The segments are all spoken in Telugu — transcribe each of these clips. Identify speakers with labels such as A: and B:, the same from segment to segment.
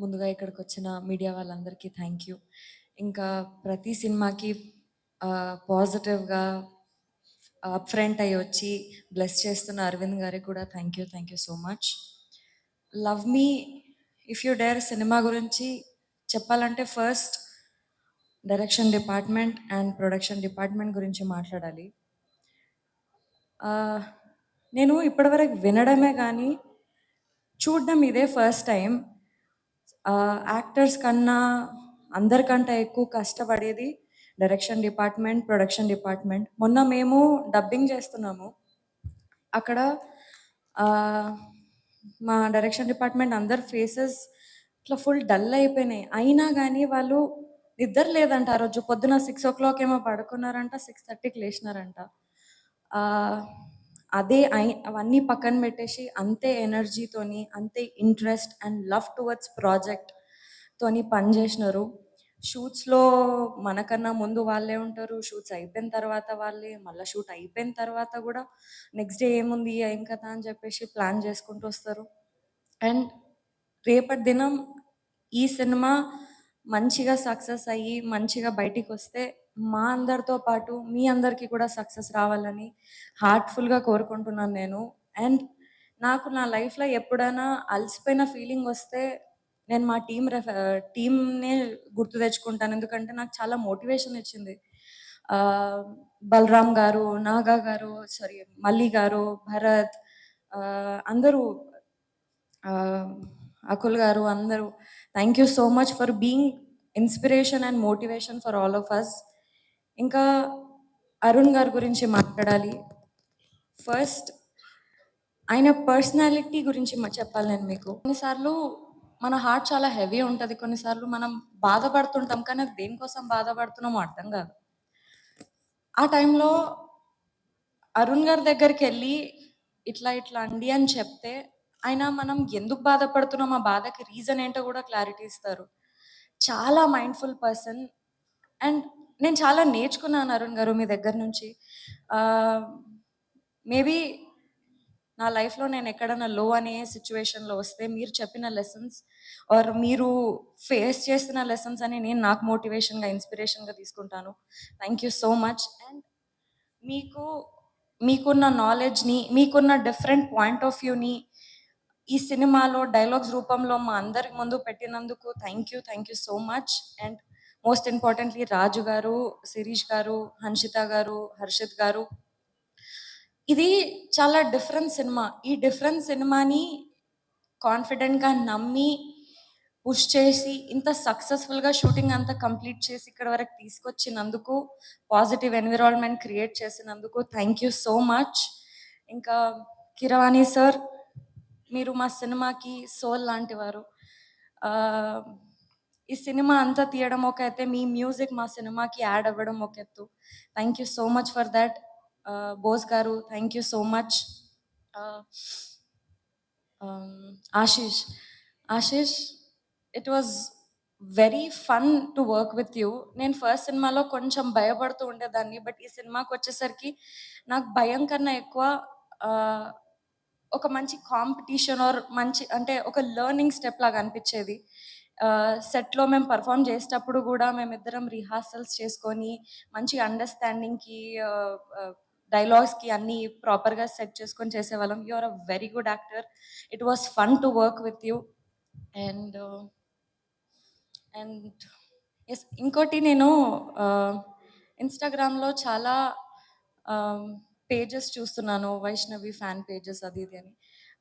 A: ముందుగా ఇక్కడికొచ్చిన మీడియా వాళ్ళందరికీ థ్యాంక్ యూ. ఇంకా ప్రతి సినిమాకి పాజిటివ్‌గా అప్ ఫ్రంట్ అయ్యి వచ్చి బ్లెస్ చేస్తున్న అరవింద్ గారికి కూడా thank you so much. Love me if you dare cinema గురించి చెప్పాలంటే first direction department and production department గురించి మాట్లాడాలి. నేను ఇప్పటివరకు వినడమే కానీ చూడడం ఇదే ఫస్ట్ టైం. యాక్టర్స్ కన్నా అందరికంటే ఎక్కువ కష్టపడేది డైరెక్షన్ డిపార్ట్మెంట్, ప్రొడక్షన్ డిపార్ట్మెంట్. మొన్న మేము డబ్బింగ్ చేస్తున్నాము. అక్కడ మా డైరెక్షన్ డిపార్ట్మెంట్ అందరి ఫేసెస్ ఇట్లా ఫుల్ డల్ అయిపోయినాయి. అయినా కానీ వాళ్ళు నిద్ర లేదంట. ఆ రోజు పొద్దున 6:00 ఏమో పడుకున్నారంట, 6:30కి లేచినారంట. అదే అవన్నీ పక్కన పెట్టేసి అంతే ఎనర్జీతోని, అంతే ఇంట్రెస్ట్ అండ్ లవ్ టువర్డ్స్ ప్రాజెక్ట్తోని పనిచేసినారు. షూట్స్లో మనకన్నా ముందు వాళ్ళే ఉంటారు, షూట్స్ అయిపోయిన తర్వాత వాళ్ళే, మళ్ళీ షూట్ అయిపోయిన తర్వాత కూడా నెక్స్ట్ డే ఏముంది ఏం కదా అని చెప్పేసి ప్లాన్ చేసుకుంటూ వస్తారు. అండ్ రేపటి దినం ఈ సినిమా మంచిగా సక్సెస్ అయ్యి మంచిగా బయటికి వస్తే మా అందరితో పాటు మీ అందరికీ కూడా సక్సెస్ రావాలని హార్ట్ఫుల్గా కోరుకుంటున్నాను నేను. అండ్ నాకు నా లైఫ్లో ఎప్పుడైనా అలసిపోయిన ఫీలింగ్ వస్తే నేను మా టీమ్నే గుర్తు తెచ్చుకుంటాను. ఎందుకంటే నాకు చాలా మోటివేషన్ ఇచ్చింది. బలరామ్ గారు, నాగా గారు, మల్లి గారు, భరత్, అందరూ, అకుల్ గారు, అందరూ thank you so much for being inspiration and motivation for all of us. ఇంకా అరుణ్ గారి గురించి మాట్లాడాలి. ఫస్ట్ ఆయన పర్సనాలిటీ గురించి చెప్పాలి నేను మీకు. కొన్నిసార్లు మన హార్ట్ చాలా హెవీ ఉంటుంది, కొన్నిసార్లు మనం బాధపడుతుంటాం, కానీ అది దేనికోసం బాధపడుతున్నామో అర్థం కాదు. ఆ టైంలో అరుణ్ గారి దగ్గరికి వెళ్ళి ఇట్లా ఇట్లా అండి అని చెప్తే ఆయన మనం ఎందుకు బాధపడుతున్నాం, ఆ బాధకి రీజన్ ఏంటో కూడా క్లారిటీ ఇస్తారు. చాలా మైండ్ఫుల్ పర్సన్. అండ్ నేను చాలా నేర్చుకున్నాను అరుణ్ గారు మీ దగ్గర నుంచి. మేబీ నా లైఫ్లో నేను ఎక్కడన్నా లో అనే సిచ్యువేషన్లో వస్తే మీరు చెప్పిన లెసన్స్ ఆర్ మీరు ఫేస్ చేస్తున్న లెసన్స్ అని నేను నాకు మోటివేషన్గా, ఇన్స్పిరేషన్గా తీసుకుంటాను. Thank you so much. And మీకున్న నాలెడ్జ్ని, మీకున్న డిఫరెంట్ పాయింట్ ఆఫ్ వ్యూని ఈ సినిమాలో డైలాగ్స్ రూపంలో మా అందరి ముందు పెట్టినందుకు thank you so much. And most importantly Raju గారు, శిరీష్ గారు, హన్షిత గారు, హర్షిత్ గారు, ఇది చాలా డిఫరెంట్ సినిమా. ఈ డిఫరెంట్ సినిమాని కాన్ఫిడెంట్గా నమ్మి పుష్ చేసి ఇంత సక్సెస్ఫుల్గా షూటింగ్ అంతా కంప్లీట్ చేసి ఇక్కడ వరకు తీసుకొచ్చినందుకు, పాజిటివ్ ఎన్విరాన్మెంట్ క్రియేట్ చేసినందుకు థ్యాంక్ యూ సో మచ్. ఇంకా కిరవాణి సార్, మీరు మా సినిమాకి సోల్ లాంటి వారు. ఈ సినిమా అంతా తీయడం ఒక ఎత్తే, మీ మ్యూజిక్ మా సినిమాకి యాడ్ అవ్వడం ఒక ఎత్తు. Thank you so much for that. Bose గారు, thank you so much. Ashish, it was very fun to work with you. నేను ఫస్ట్ సినిమాలో కొంచెం భయపడుతూ ఉండేదాన్ని, బట్ ఈ సినిమాకి వచ్చేసరికి నాకు భయం కన్నా ఎక్కువ ఒక మంచి కాంపిటీషన్ ఆర్ మంచి అంటే ఒక లెర్నింగ్ స్టెప్ లాగా అనిపించేది. సెట్లో మేము పర్ఫామ్ చేసేటప్పుడు కూడా మేమిద్దరం రిహార్సల్స్ చేసుకొని మంచి అండర్స్టాండింగ్కి, డైలాగ్స్కి అన్నీ ప్రాపర్గా సెట్ చేసుకొని చేసేవాళ్ళం. You are a very good actor. It was fun to work with you. And yes, ఇంకోటి, నేను ఇన్స్టాగ్రామ్లో చాలా పేజెస్ చూస్తున్నాను, వైష్ణవి ఫ్యాన్ పేజెస్ అది ఇది అని.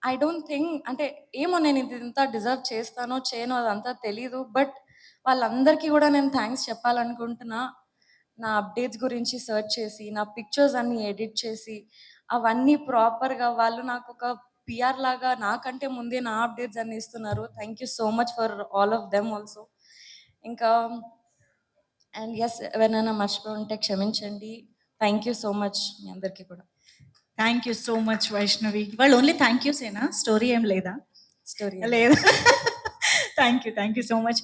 A: ఐ డోంట్ థింక్, అంటే ఏమో నేను ఇదంతా డిజర్వ్ చేస్తానో చేయనో అదంతా తెలీదు, బట్ వాళ్ళందరికీ కూడా నేను థ్యాంక్స్ చెప్పాలనుకుంటున్నా. నా అప్డేట్స్ గురించి సెర్చ్ చేసి, నా పిక్చర్స్ అన్నీ ఎడిట్ చేసి, అవన్నీ ప్రాపర్గా వాళ్ళు నాకు ఒక పిఆర్ లాగా నాకంటే ముందే నా అప్డేట్స్ అన్నీ ఇస్తున్నారు. Thank you so much for all of them also. ఇంకా అండ్ ఎస్, ఎవరైనా మర్చిపోయి ఉంటే క్షమించండి. థ్యాంక్ యూ సో మచ్ మీ అందరికీ కూడా.
B: Thank you so much Vaishnavi. వాళ్ళు ఓన్లీ థ్యాంక్ యూసేనా, స్టోరీ ఏం లేదా?
A: స్టోరీ
B: లేదు. Thank you so much.